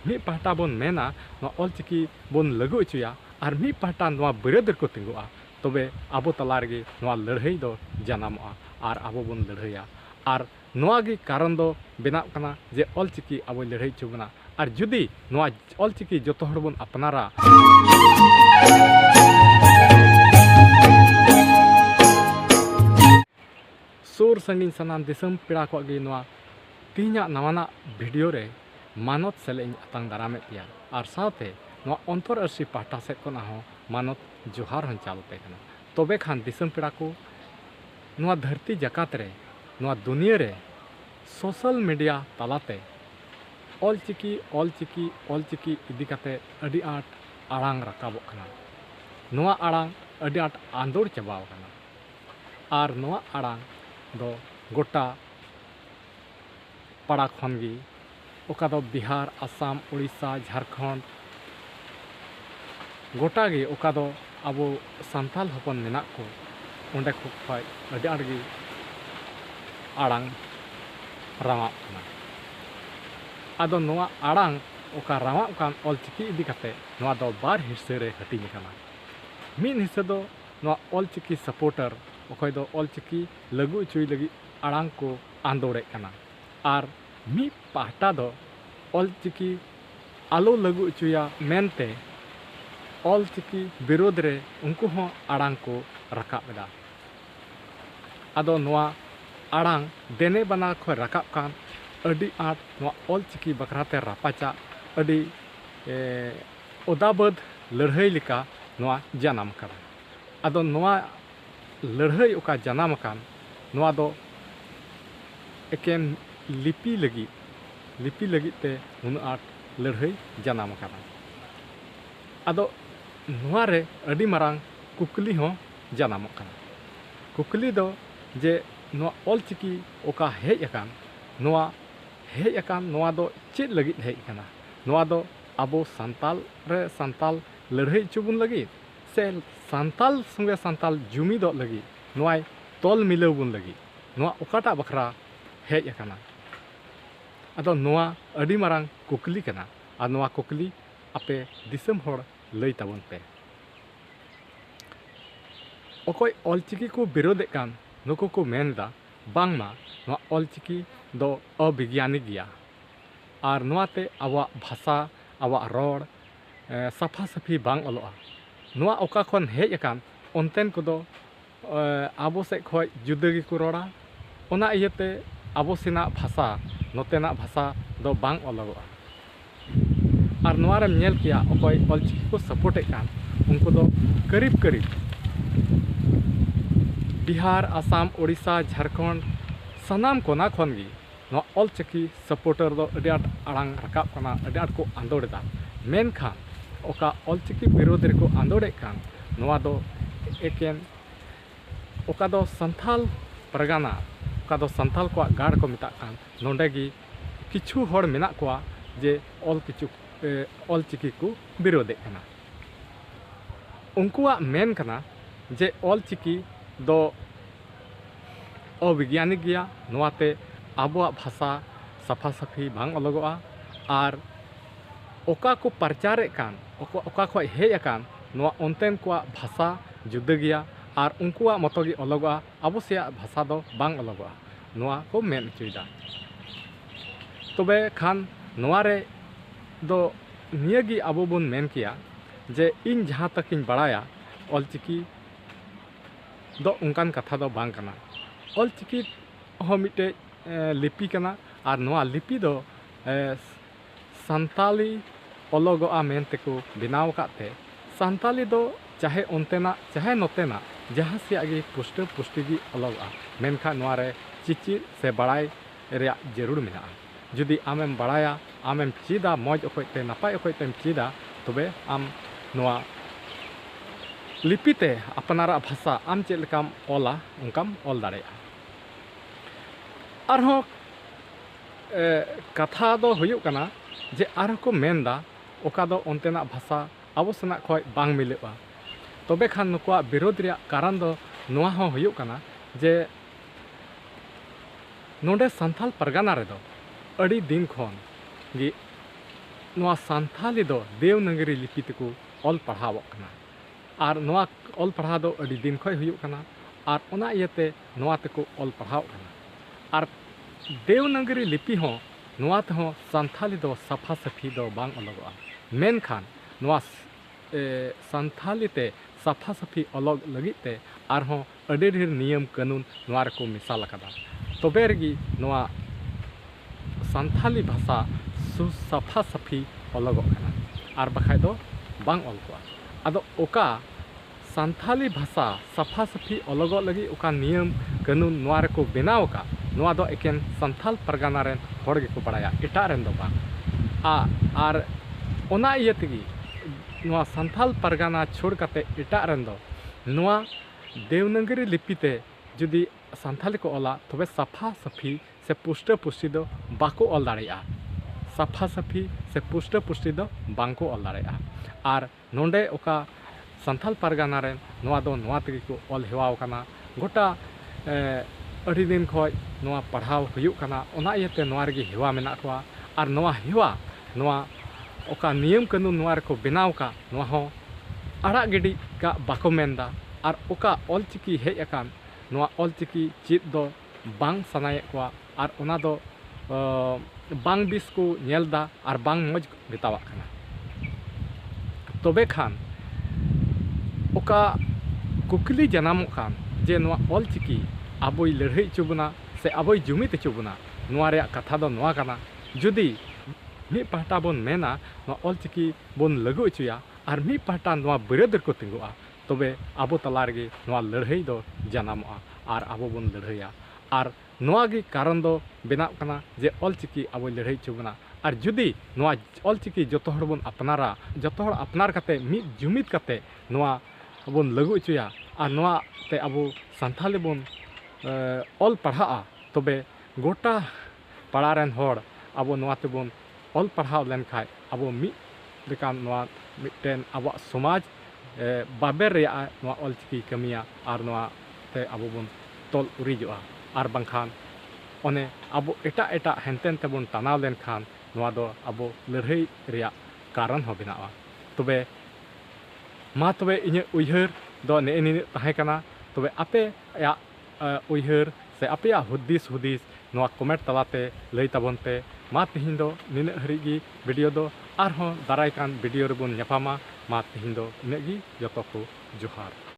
ᱢᱤᱫ ᱯᱟᱦᱴᱟ ᱵᱚᱱ ᱢᱮᱱᱟ ᱱᱚᱣᱟ ᱚᱞᱪᱤᱠᱤ ᱵᱚᱱ ᱞᱟᱹᱜᱩ ᱦᱚᱪᱚᱭᱟ ᱟᱨ ᱢᱤᱫ ᱯᱟᱦᱴᱟ ᱱᱚᱣᱟ ᱵᱤᱨᱳᱫ ᱨᱮᱠᱚ ᱛᱤᱸᱜᱩᱜᱼᱟ, ᱛᱚᱵᱮ ᱟᱵᱚ ᱛᱟᱞᱟ ᱨᱮᱜᱮ ᱱᱚᱣᱟ ᱞᱟᱹᱲᱦᱟᱹᱭ ᱫᱚ ᱡᱟᱱᱟᱢᱚᱜᱼᱟ ᱟᱨ ᱟᱵᱚ ᱵᱚᱱ ᱞᱟᱹᱲᱦᱟᱹᱭᱟ। ᱟᱨ ᱱᱚᱣᱟ ᱜᱮ ᱠᱟᱨᱚᱱ ᱫᱚ ᱵᱮᱱᱟᱜ ᱠᱟᱱᱟ ᱡᱮ ᱚᱞᱪᱤᱠᱤ ᱟᱵᱚᱭ ᱞᱟᱹᱲᱦᱟᱹᱭ ᱦᱚᱪᱚ ᱵᱚᱱᱟ। ᱟᱨ ᱡᱩᱫᱤ ᱱᱚᱣᱟ ᱚᱞᱪᱤᱠᱤ ᱡᱚᱛᱚ ᱦᱚᱲ ᱵᱚᱱ ᱟᱯᱱᱟᱨᱟ, ᱥᱩᱨ ᱥᱟᱺᱜᱤᱧ ᱥᱟᱱᱟᱢ ᱫᱤᱥᱚᱢ ᱯᱮᱲᱟ ᱠᱚᱣᱟᱜ ᱜᱮ ᱱᱚᱣᱟ ᱛᱮᱦᱮᱧᱟᱜ ᱱᱟᱣᱟᱱᱟᱜ ᱵᱷᱤᱰᱤᱭᱳ ᱨᱮ ᱢᱟᱱᱚᱛ ᱥᱮᱞᱮᱫ ᱤᱧ ᱟᱛᱟᱝ ᱫᱟᱨᱟᱢᱮᱫ ᱯᱮᱭᱟ ᱟᱨ ᱥᱟᱶᱛᱮ ᱱᱚᱣᱟ ᱚᱱᱛᱚᱨ ᱟᱹᱨᱥᱤ ᱯᱟᱦᱴᱟ ᱥᱮᱫ ᱠᱷᱚᱱᱟᱜ ᱦᱚᱸ ᱢᱟᱱᱚᱛ ᱡᱚᱦᱟᱨ ᱦᱚᱸᱧ ᱪᱟᱞ ᱟᱯᱮ ᱠᱟᱱᱟ। ᱛᱚᱵᱮ ᱠᱷᱟᱱ ᱫᱤᱥᱚᱢ ᱯᱮᱲᱟ ᱠᱚ, ᱱᱚᱣᱟ ᱫᱷᱟᱹᱨᱛᱤ ᱡᱟᱠᱟᱛ ᱨᱮ, ᱱᱚᱣᱟ ᱫᱩᱱᱤᱭᱟᱹ ᱨᱮ ᱥᱳᱥᱟᱞ ᱢᱤᱰᱤᱭᱟ ᱛᱟᱞᱟᱛᱮ ᱚᱞᱪᱤᱠᱤ ᱤᱫᱤ ᱠᱟᱛᱮ ᱟᱹᱰᱤ ᱟᱸᱴ ᱟᱲᱟᱝ ᱨᱟᱠᱟᱵᱚᱜ ᱠᱟᱱᱟ। ᱱᱚᱣᱟ ᱟᱲᱟᱝ ᱟᱹᱰᱤ ᱟᱸᱴ ᱟᱸᱫᱳᱲ ᱪᱟᱵᱟᱣ ᱠᱟᱱᱟ ᱟᱨ ᱱᱚᱣᱟ ᱟᱲᱟᱝ ᱫᱚ ᱜᱚᱴᱟ ᱯᱟᱲᱟ ᱠᱷᱚᱱ ᱜᱮ, ᱚᱠᱟ ᱫᱚ ᱵᱤᱦᱟᱨ, ᱟᱥᱟᱢ, ᱩᱲᱤᱥᱥᱟ, ᱡᱷᱟᱲᱠᱷᱚᱸᱰ, ᱜᱚᱴᱟ ᱜᱮ ᱚᱠᱟ ᱫᱚ ᱟᱵᱚ ᱥᱟᱱᱛᱟᱲ ᱦᱚᱯᱚᱱ ᱢᱮᱱᱟᱜ ᱠᱚ, ᱚᱸᱰᱮ ᱠᱷᱚᱡ ᱟᱹᱰᱤ ᱟᱸᱴ ᱜᱮ ᱟᱲᱟᱝ ᱨᱟᱣᱟᱜ ᱠᱟᱱᱟ। ᱟᱫᱚ ᱱᱚᱣᱟ ᱟᱲᱟᱝ ᱚᱠᱟ ᱨᱟᱣᱟᱜ ᱠᱟᱱ ᱚᱞᱪᱤᱠᱤ ᱤᱫᱤ ᱠᱟᱛᱮ ᱱᱚᱣᱟ ᱫᱚ ᱵᱟᱨ ᱦᱤᱸᱥᱟᱹ ᱨᱮ ᱦᱟᱹᱴᱤᱧ ᱟᱠᱟᱱᱟ। ᱢᱤᱫ ᱦᱤᱸᱥᱟᱹ ᱫᱚ ᱱᱚᱣᱟ ᱚᱞᱪᱤᱠᱤ ᱥᱟᱯᱳᱨᱴᱟᱨ, ᱚᱠᱚᱭ ᱫᱚ ᱚᱞᱪᱤᱠᱤ ᱞᱟᱹᱜᱩ ᱦᱚᱪᱚᱭ ᱞᱟᱹᱜᱤᱫ ᱟᱲᱟᱝ ᱠᱚ ᱟᱸᱫᱳᱲᱮᱫ ᱠᱟᱱᱟ। ᱟᱨ ᱢᱤᱫ ᱯᱟᱦᱴᱟ ᱫᱚ ᱚᱞᱪᱤᱠᱤ ᱟᱞᱚ ᱞᱟᱹᱜᱩ ᱦᱚᱪᱚᱭᱟ ᱢᱮᱱᱛᱮ ᱚᱞᱪᱤᱠᱤ ᱵᱤᱨᱳধ ᱨᱮ ᱩᱱᱠᱩ ᱦᱚᱸ ᱟᱲᱟᱝ ᱠᱚ ᱨᱟᱠᱟᱵ ᱮᱫᱟ। ᱟᱫᱚ ᱱᱚᱣᱟ ᱟᱲᱟᱝ ᱫᱮᱱᱮ ᱵᱟᱱᱟᱨ ᱠᱷᱚᱱ ᱨᱟᱠᱟᱵ ᱠᱟᱱ ᱟᱹᱰᱤ ᱟᱸᱴ ᱱᱚᱣᱟ ᱚᱞᱪᱤᱠᱤ ᱵᱟᱠᱷᱨᱟᱛᱮ ᱨᱟᱯᱟᱪᱟᱜ ᱟᱹᱰᱤ ᱚᱫᱟᱵᱟᱹᱫ ᱞᱟᱹᱲᱦᱟᱹᱭ ᱞᱮᱠᱟ ᱱᱚᱣᱟ ᱡᱟᱱᱟᱢ ᱟᱠᱟᱱᱟ। ᱟᱫᱚ ᱱᱚᱣᱟ ᱞᱟᱹᱲᱦᱟᱹᱭ ᱚᱠᱟ ᱡᱟᱱᱟᱢ ᱟᱠᱟᱱ, ᱱᱚᱣᱟ ᱫᱚ ᱮᱠᱮᱱ ᱞᱤᱯᱤ ᱞᱟᱹᱜᱤᱫ ᱛᱮ ᱩᱱᱟᱹᱜ ᱟᱸᱴ ᱞᱟᱹᱲᱦᱟᱹᱭ ᱡᱟᱱᱟᱢ ᱟᱠᱟᱱᱟ। ᱟᱫᱚ ᱱᱚᱣᱟ ᱨᱮ ᱟᱹᱰᱤ ᱢᱟᱨᱟᱝ ᱠᱩᱠᱞᱤ ᱦᱚᱸ ᱡᱟᱱᱟᱢᱚᱜ ᱠᱟᱱᱟ। ᱠᱩᱠᱞᱤ ᱫᱚ ᱡᱮ ᱱᱚᱣᱟ ᱚᱞᱪᱤᱠᱤ ᱚᱠᱟ ᱦᱮᱡ 아깐 ᱱᱚᱣᱟ ᱫᱚ ᱪᱮᱫ ᱞᱟᱹᱜᱤᱫ ᱦᱮᱡ ᱟᱠᱟᱱᱟ? ᱱᱚᱣᱟ ᱫᱚ ᱟᱵᱚ ᱥᱟᱱᱛᱟᱞ ᱞᱟᱹᱲᱦᱟᱹᱭ ᱦᱚᱪᱚ ᱵᱚᱱ ᱞᱟᱹᱜᱤᱫ, ᱥᱮ ᱥᱟᱱᱛᱟᱞ ᱥᱚᱸᱜᱮ ᱥᱟᱱᱛᱟᱞ ᱡᱩᱢᱤᱫᱚᱜ ᱞᱟᱹᱜᱤᱫ, ᱱᱚᱣᱟᱭ ᱛᱚᱞ ᱢᱤᱞᱟᱹᱣ ᱵᱚᱱ ᱞᱟᱹᱜᱤᱫ, ᱱᱚᱣᱟ ᱚᱠᱟᱴᱟᱜ ᱵᱟᱠᱷᱨᱟ ᱦᱮᱡ ᱟᱠᱟᱱᱟ? ᱟᱫᱚ ᱱᱚᱣᱟ ᱟᱹᱰᱤ ᱢᱟᱨᱟᱝ ᱠᱩᱠᱞᱤ ᱠᱟᱱᱟ ᱟᱨ ᱱᱚᱣᱟ ᱠᱩᱠᱞᱤ ᱟᱯᱮ ᱫᱤᱥᱚᱢ ᱦᱚᱲ ᱞᱟᱹᱭ ᱛᱟᱵᱚᱱ ᱯᱮ। ᱚᱠᱚᱭ ᱚᱞᱪᱤᱠᱤ ᱠᱚ ᱵᱤᱨᱳধᱮᱫ ᱠᱟᱱ, ᱱᱩᱠᱩ ᱠᱚ ᱢᱮᱱᱫᱟ ᱵᱟᱝᱢᱟ ᱱᱚᱣᱟ ᱚᱞᱪᱤᱠᱤ ᱫᱚ অবিজ্ঞানিক ᱜᱮᱭᱟ ᱟᱨ ᱱᱚᱣᱟᱛᱮ ᱟᱵᱚᱣᱟᱜ ᱵᱷᱟষᱟ, ᱟᱵᱚᱣᱟᱜ ᱨᱚᱲ ᱥᱟᱯᱷᱟ ᱥᱟᱹᱯᱷᱤ ᱵᱟᱝ ᱚᱞᱚᱜᱼᱟ। ᱱᱚᱣᱟ ᱚᱠᱟ ᱠᱷᱚᱱ ᱦᱮᱡ ᱟᱠᱟᱱ, ᱚᱱᱛᱮᱱ ᱠᱚᱫᱚ ᱟᱵᱚ ᱥᱮᱫ ᱠᱷᱚᱡ ᱡᱩᱫᱟᱹ ᱜᱮᱠᱚ ᱨᱚᱲᱟ। ᱚᱱᱟ ᱤᱭᱟᱹᱛᱮ ᱟᱵᱚ ᱥᱮᱱᱟᱜ ᱵᱷᱟষᱟ, ᱱᱚᱛᱮᱱᱟᱜ ᱵᱷᱟষᱟ ᱫᱚ ᱵᱟᱝ ᱚᱞᱚᱜᱚᱜᱼᱟ। ᱟᱨ ᱱᱚᱣᱟ ᱨᱮᱢ ᱧᱮᱞ ᱠᱮᱭᱟ ᱚᱠᱚᱭ ᱚᱞᱪᱤᱠᱤ ᱠᱚ ᱥᱟᱯᱳর্ᱴᱮᱫ ᱠᱟᱱ, ᱩᱱᱠᱩ ᱫᱚ ᱠᱟᱹᱨᱤᱵ ᱵᱤᱦᱟᱨ, ᱟᱥᱟᱢ, ᱩᱲᱤᱥᱥᱟ, ঝাড়খᱚᱸᱰ ᱥᱟᱱᱟᱢ ᱠᱚᱱᱟ ᱠᱷᱚᱱ ᱜᱮ ᱱᱚᱣᱟ ᱚᱞᱪᱤᱠᱤ ᱥᱟᱯᱳর্টার ᱫᱚ ᱟᱹᱰᱤ ᱟᱸᱴ ᱟᱲᱟᱝ ᱨᱟᱠᱟᱵ ᱠᱟᱱᱟ, ᱟᱹᱰᱤ ᱟᱸᱴ ᱠᱚ ᱟᱸᱫᱳᱲᱮᱫᱟ। ᱢᱮᱱᱠᱷᱟᱱ ᱚᱠᱟ ᱚᱞᱪᱤᱠᱤ ᱵᱤᱨᱳধ ᱨᱮᱠᱚ ᱟᱸᱫᱳᱲᱮᱫ ᱠᱟᱱ, ᱱᱚᱣᱟ ᱫᱚ ᱮᱠᱮᱱ ᱚᱠᱟ ᱫᱚ ᱥᱟᱱᱛᱟᱞ ᱯᱟᱨᱜᱟᱱᱟ, ᱚᱠᱟ ᱫᱚ ᱥᱟᱱᱛᱟᱞ ᱠᱚᱣᱟᱜ ᱜᱟᱲ ᱠᱚ ᱢᱮᱛᱟᱜ ᱠᱟᱱ, ᱱᱚᱸᱰᱮ ᱜᱮ ᱠᱤᱪᱷᱩ ᱦᱚᱲ ᱢᱮᱱᱟᱜ ᱠᱚᱣᱟ ᱡᱮ ᱚᱞᱪᱤᱠᱤ ᱠᱚ ᱵᱤᱨᱳধᱮᱫ ᱠᱟᱱᱟ। ᱩᱱᱠᱩᱣᱟᱜ ᱢᱮᱱ ᱠᱟᱱᱟ ᱡᱮ ᱚᱞᱪᱤᱠᱤ ᱫᱚ অবিজ্ঞানিক গিয়া, ᱱᱚᱣᱟᱛᱮ ᱟᱵᱚᱣᱟᱜ ᱵᱷᱟষᱟ ᱥᱟᱯᱷᱟ ᱥᱟᱹᱯᱷᱤ ᱵᱟᱝ ᱚᱞᱚᱜᱚᱜᱼᱟ। ᱟর ᱚᱠᱟ ᱠᱚ ᱯᱟᱨᱪᱟᱨᱮᱫ ᱠᱟᱱ, ᱚᱠᱟ ᱠᱷᱚᱡ ᱦᱮᱡ আকান, ᱱᱚᱣᱟ ᱚᱱᱛᱮᱱ ᱠᱚᱣᱟᱜ ᱵᱷᱟষᱟ ᱡᱩᱫᱟᱹ ᱜᱮᱭᱟ ᱟᱨ ᱩᱱᱠᱩᱣᱟᱜ ᱢᱚতো ᱜᱮ ᱚᱞᱚᱜᱚᱜᱼᱟ, ᱟᱵᱚ ᱥᱮᱭᱟᱜ ᱵᱷᱟষᱟ ᱫᱚ ᱵᱟᱝ ᱚᱞᱚᱜᱚᱜᱼᱟ। ᱱᱚᱣᱟ ᱠᱚ ᱢᱮᱱ ᱦᱚᱪᱚᱭᱮᱫᱟ। ᱛᱚᱵᱮ ᱠᱷᱟᱱ ᱱᱚᱣᱟ ᱨᱮ ᱫᱚ ᱱᱤᱭᱟᱹᱜᱮ ᱟᱵᱚ ᱵᱚᱱ ᱢᱮᱱ ᱠᱮᱭᱟ ᱡᱮ ᱤᱧ ᱡᱟᱦᱟᱸ ᱛᱟᱠᱤᱧ ᱵᱟᱲᱟᱭᱟ, ᱚᱞᱪᱤᱠᱤ ᱫᱚ ᱚᱱᱠᱟᱱ ᱠᱟᱛᱷᱟ ᱫᱚ ᱵᱟᱝ ᱠᱟᱱᱟ। ᱚᱞᱪᱤᱠᱤ ᱦᱚᱸ ᱢᱤᱫᱴᱮᱡ ᱞᱤᱯᱤ ᱠᱟᱱᱟ ᱟᱨ ᱱᱚᱣᱟ ᱞᱤᱯᱤ ᱫᱚ ᱥᱟᱱᱛᱟᱞᱤ ᱚᱞᱚᱜᱚᱜᱼᱟ ᱢᱮᱱᱛᱮᱠᱚ ᱵᱮᱱᱟᱣ ᱟᱠᱟᱫ ᱛᱮ, ᱥᱟᱱᱛᱟᱞᱤ ᱫᱚ ᱪᱟᱦᱮ ᱚᱱᱛᱮᱱᱟᱜ ᱪᱟᱦᱮ ᱱᱚᱛᱮᱱᱟᱜ ᱡᱟᱦᱟᱸ ᱥᱮᱭᱟᱜ ᱜᱮ ᱯᱩᱥᱴᱟᱹ ᱯᱩᱥᱴᱤ ᱜᱮ ᱚᱞᱚᱜᱚᱜᱼᱟ। ᱢᱮᱱᱠᱷᱟᱱ ᱱᱚᱣᱟ ᱨᱮ ᱪᱮᱪᱮᱫ ᱥᱮ ᱵᱟᱲᱟᱭ ᱨᱮᱭᱟᱜ ᱡᱟᱹᱨᱩᱲ ᱢᱮᱱᱟᱜᱼᱟ। ᱡᱩᱫᱤ ᱟᱢᱮᱢ ᱵᱟᱲᱟᱭᱟ, ᱟᱢᱮᱢ ᱪᱮᱫᱟ, ᱢᱚᱡᱽ ᱚᱠᱚᱡᱛᱮ ᱱᱟᱯᱟᱭ ᱚᱠᱚᱡᱛᱮᱢ ᱪᱮᱫᱟ, ᱛᱚᱵᱮ ᱟᱢ ᱱᱚᱣᱟ ᱞᱤᱯᱤᱛᱮ ᱟᱯᱱᱟᱨᱟᱜ ᱵᱷᱟষᱟ ᱟᱢ ᱪᱮᱫ ᱞᱮᱠᱟᱢ ᱚᱞᱟ, ᱚᱱᱠᱟᱢ ᱚᱞ ᱫᱟᱲᱮᱭᱟᱜᱼᱟ। ᱟᱨᱦᱚᱸ ᱠᱟᱛᱷᱟ ᱫᱚ ᱦᱩᱭᱩᱜ ᱠᱟᱱᱟ ᱡᱮ ᱟᱨᱦᱚᱸ ᱠᱚ ᱢᱮᱱᱫᱟ ᱚᱠᱟ ᱫᱚ ᱚᱱᱛᱮᱱᱟᱜ ᱵᱷᱟষᱟ ᱟᱵᱚ ᱥᱮᱱᱟᱜ ᱠᱷᱚᱡ ᱵᱟᱝ ᱢᱤᱞᱟᱹᱜᱼᱟ। ᱛᱚᱵᱮ ᱠᱷᱟᱱ ᱱᱩᱠᱩᱣᱟᱜ ᱵᱤᱨᱳধ ᱨᱮᱭᱟᱜ ᱠᱟᱨᱚᱱ ᱫᱚ ᱱᱚᱣᱟ ᱦᱚᱸ ᱦᱩᱭᱩᱜ ᱠᱟᱱᱟ ᱡᱮ ᱱᱚᱰᱮ ᱥᱟᱱᱛᱟᱞ ᱯᱟᱨᱜᱟᱱᱟ ᱨᱮᱫᱚ ᱟᱹᱰᱤ ᱫᱤᱱ ᱠᱷᱚᱱ ᱜᱮ नोआ सान्थाली दो देवनागरी लिपि तेको ऑल पढ़ावो कना और नोआ ऑल पढ़ा दो अड़ी दिन खय हुयुग कना और ओना इयते नोआ तेको ऑल पढ़ाव कना और देवनागरी लिपि हो नोआ तेहो सान्थाली दो सफा सफी दो बांग अलगोआ मेनखान नोआ सान्थाली ते सफा सफी अलग लगित ते आरहों अड़ी ढेर नियम कानून नोआ रको मिसाल अकादा तबे रेगी नोआ सान्थाली भाषा सफा सफी अलगोग कना और बखाय दो बांग अलगोआ आदो ओका सान्थाली भाषा सफा सफी अलगोग लगी ओका नियम कानून नोआ रको बनाव का नोआ दो एकेन सान्थाल परगना रेन हर गेको बड़ाया एटा रेन दो बांग आर ओना इये तेगी नोआ सान्थाल परगना छोड़ काते एटा रेन दो नोआ देवनागरी लिपि ते जुदी सान्थाली को ओला तबे सफा सफी से पुष्ट पुष्टि दो बाको ऑल दाड़ेया सफा सफी से पुष्ट पुष्टि दो बांको ऑल दाड़ेया और नोंडे ओका सान्थाल परगना रेन नोआ दो नोआ तेगी को ऑल हेवाव काना गोटा अड़ी दिन खय नोआ पढ़ाव हुयुग काना ओना इयते नोआ रेगी हेवा मेना कोआ और नोआ हेवा नोआ ओका नियम कानून नोआ रको बनाव का नोआ हो आड़ा गिडी का बाको मेनदा और ओका ऑलचिकी हेज अकान नोआ ऑलचिकी चेद दो बांग सनाये कोआ और ओना दो बांग बिस को नेलदा और बांग मज बेतावा खाना तबे खान ओका कुकली जनामो खान जे नोआ ऑलचिकी आबोई लड़ाई चुबना से आबोई जुमित चुबना नोआ रे कथा दो नोआ काना जुदी मी पाटा बन मेना नोआ ऑलचिकी बन लगु चुया और मी पाटा नोआ बिरोध को तिंगुआ तबे आबो तला रेगे नोआ लड़ाई दो जनामोआ और आबो बन लड़ाइया और नोआ गे कारण दो बेनाव कना जे ऑलचिकी आबो लड़ाई चुबना और जुदी नोआ ऑलचिकी जतो हर बन अपनारा जतो हर अपनार काते मी जुमित काते नोआ बन लगु चुया और नोआ ते आबो सान्थाली बन ऑल पढ़ा तबे गोटा पाड़ा रेन हर आबो नोआ तेबन ऑल पढ़ाव लेन खाय आबो मी लेकान नोआ मिटेन आबो समाज बाबेर रे नोआ ऑलचिकी कमिया और नोआ ते आबो बन तोल उरिजोआ और बांखान ओने आबो एटा एटा हेनतेन तेबन तनाव लेन खान नोआ दो आबो लड़ाई रेया कारण हो बनावा तबे मा तबे इने उयहर दो ने ताहे कना तबे आपे या उयहर से आपया हुदिस नोआ कमेंट तलाते लई ताबन पे मा तिहिन दो निने हरिगी वीडियो दो आर हो दाराय कान वीडियो रे बन न्यापामा मा तिहिन दो इनेगी जतो को जोहार।